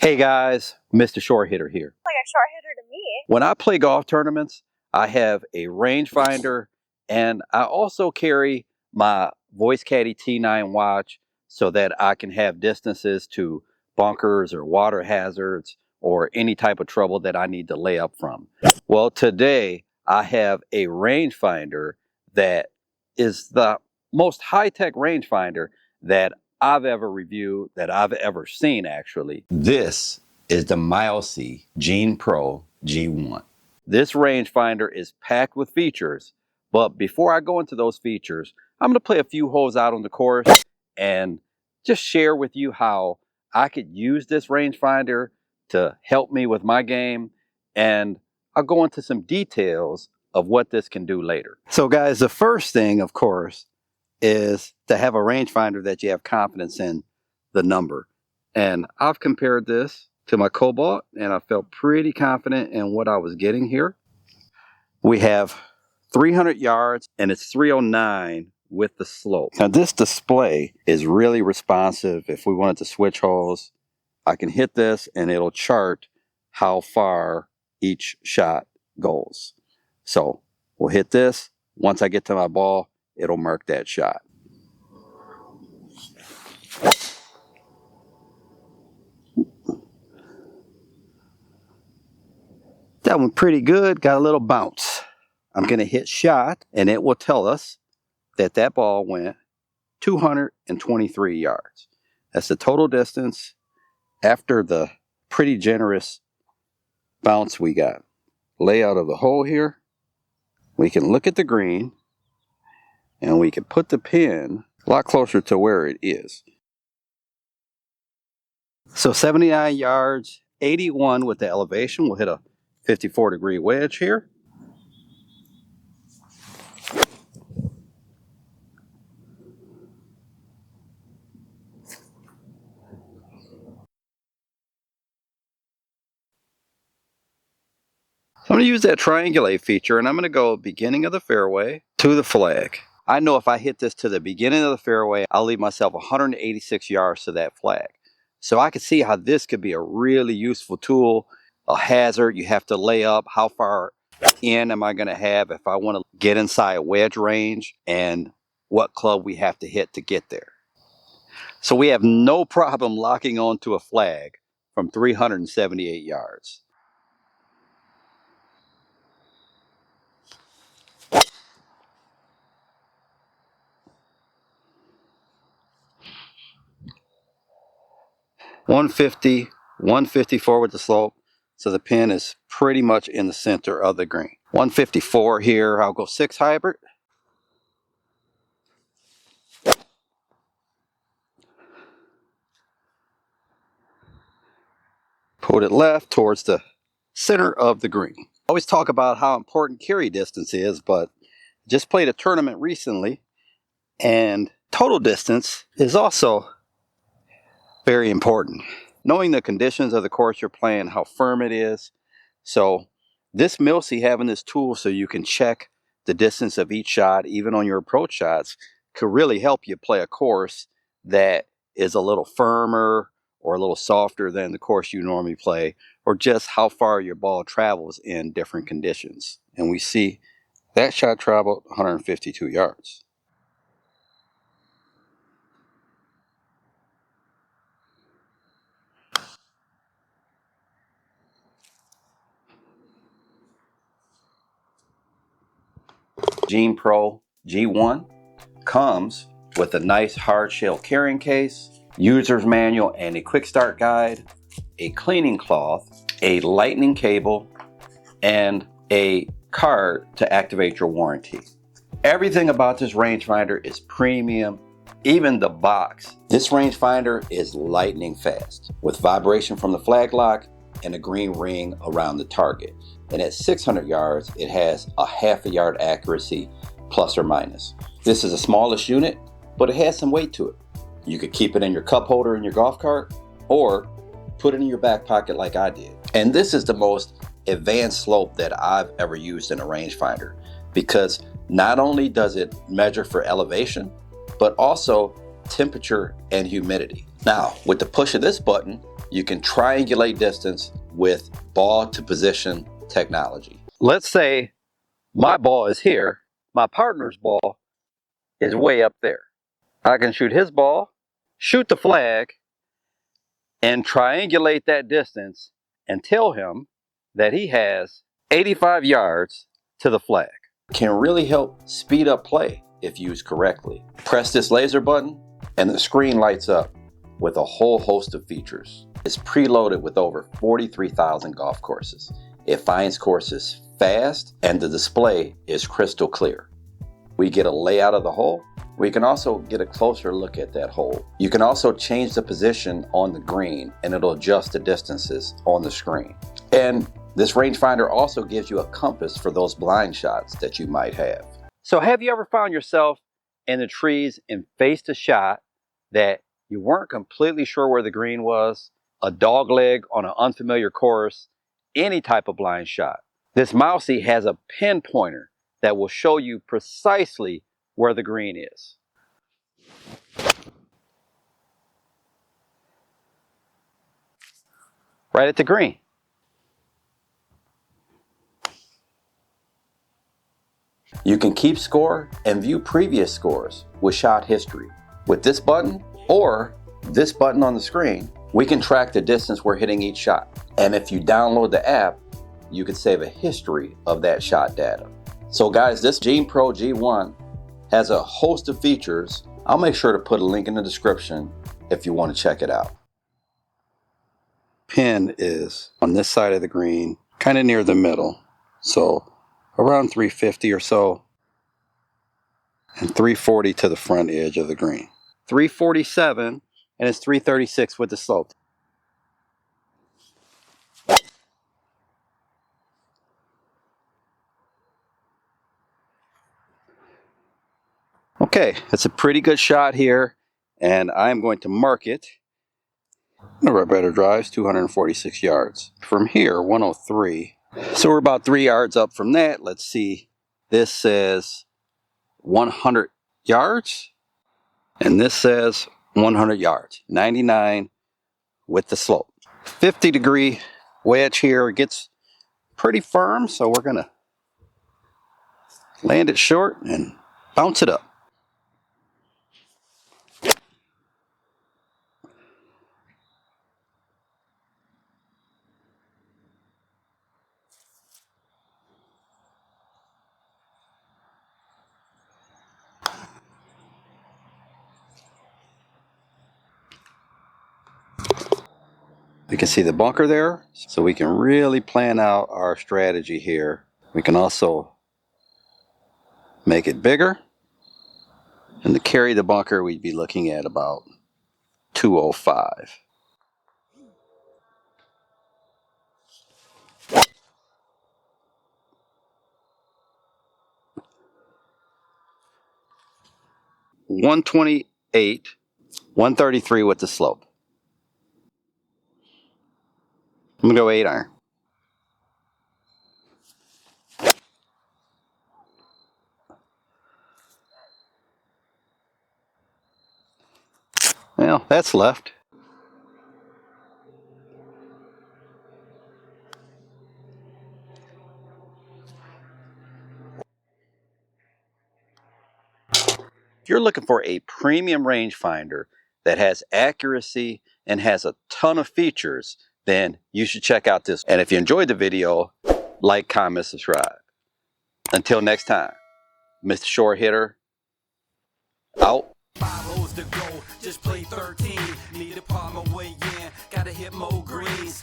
Hey guys, Mr. Short Hitter here. Like a short hitter to me. When I play golf tournaments, I have a rangefinder and I also carry my Voice Caddy T9 watch so that I can have distances to bunkers or water hazards or any type of trouble that I need to lay up from. Well, today I have a rangefinder that is the most high-tech rangefinder that I've ever reviewed, that I've ever seen actually. This is the Mileseey GenePro G1. This rangefinder is packed with features, but before I go into those features, I'm going to play a few holes out on the course and just share with you how I could use this rangefinder to help me with my game, and I'll go into some details of what this can do later. So guys, the first thing, of course, is to have a rangefinder that you have confidence in the number. And I've compared this to my Cobalt and I felt pretty confident in what I was getting here. We have 300 yards and it's 309 with the slope. Now this display is really responsive. If we wanted to switch holes, I can hit this and it'll chart how far each shot goes. So we'll hit this. Once I get to my ball, it'll mark that shot. That one pretty good, got a little bounce. I'm gonna hit shot and it will tell us that that ball went 223 yards. That's the total distance after the pretty generous bounce we got. Layout of the hole here. We can look at the green and we can put the pin a lot closer to where it is. So 79 yards, 81 with the elevation. We'll hit a 54-degree wedge here. I'm going to use that triangulate feature and I'm going to go beginning of the fairway to the flag. I know if I hit this to the beginning of the fairway, I'll leave myself 186 yards to that flag. So I can see how this could be a really useful tool. A hazard, you have to lay up. How far in am I going to have if I want to get inside wedge range, and what club we have to hit to get there. So we have no problem locking onto a flag from 378 yards. .150, 154 with the slope. So the pin is pretty much in the center of the green. 154 here. I'll go 6 hybrid. Put it left towards the center of the green. I always talk about how important carry distance is, but just played a tournament recently and total distance is also very important. Knowing the conditions of the course you're playing, how firm it is. So this Mileseey, having this tool so you can check the distance of each shot, even on your approach shots, could really help you play a course that is a little firmer or a little softer than the course you normally play, or just how far your ball travels in different conditions. And we see that shot traveled 152 yards. GenePro G1 comes with a nice hard shell carrying case, user's manual and a quick start guide, a cleaning cloth, a lightning cable, and a card to activate your warranty. Everything about this rangefinder is premium, even the box. This rangefinder is lightning fast with vibration from the flag lock and a green ring around the target. And at 600 yards, it has a half a yard accuracy, plus or minus. This is the smallest unit, but it has some weight to it. You could keep it in your cup holder in your golf cart or put it in your back pocket like I did. And this is the most advanced slope that I've ever used in a rangefinder, because not only does it measure for elevation, but also temperature and humidity. Now, with the push of this button, you can triangulate distance with ball to position technology. Let's say my ball is here, my partner's ball is way up there. I can shoot his ball, shoot the flag, and triangulate that distance and tell him that he has 85 yards to the flag. Can really help speed up play if used correctly. Press this laser button and the screen lights up with a whole host of features. It's preloaded with over 43,000 golf courses. It finds courses fast and the display is crystal clear. We get a layout of the hole. We can also get a closer look at that hole. You can also change the position on the green and it'll adjust the distances on the screen. And this rangefinder also gives you a compass for those blind shots that you might have. So have you ever found yourself in the trees and faced a shot that you weren't completely sure where the green was, a dog leg on an unfamiliar course, any type of blind shot? This Mileseey has a pinpointer that will show you precisely where the green is. Right at the green. You can keep score and view previous scores with shot history. With this button or this button on the screen, we can track the distance we're hitting each shot. And if you download the app, you can save a history of that shot data. So guys, this GenePro G1 has a host of features. I'll make sure to put a link in the description if you want to check it out. Pin is on this side of the green, kind of near the middle. So around 350 or so, and 340 to the front edge of the green. 347, and it's 336 with the slope. Okay, that's a pretty good shot here, and I'm going to mark it. Our better drives 246 yards. From here, 103. So we're about 3 yards up from that. Let's see. This says 100 yards, and this says 100 yards. 99 with the slope. 50-degree wedge here. It gets pretty firm, so we're going to land it short and bounce it up. We can see the bunker there, so we can really plan out our strategy here. We can also make it bigger, and to carry the bunker we'd be looking at about 205. $128, 133 with the slope. I'm gonna go 8 iron. Well, that's left. If you're looking for a premium rangefinder that has accuracy and has a ton of features, then you should check out this. And if you enjoyed the video, like, comment, subscribe. Until next time, Mr. Short Hitter, out. 5 holes to go, just play 13. Need a palm away, yeah. Gotta hit more greens.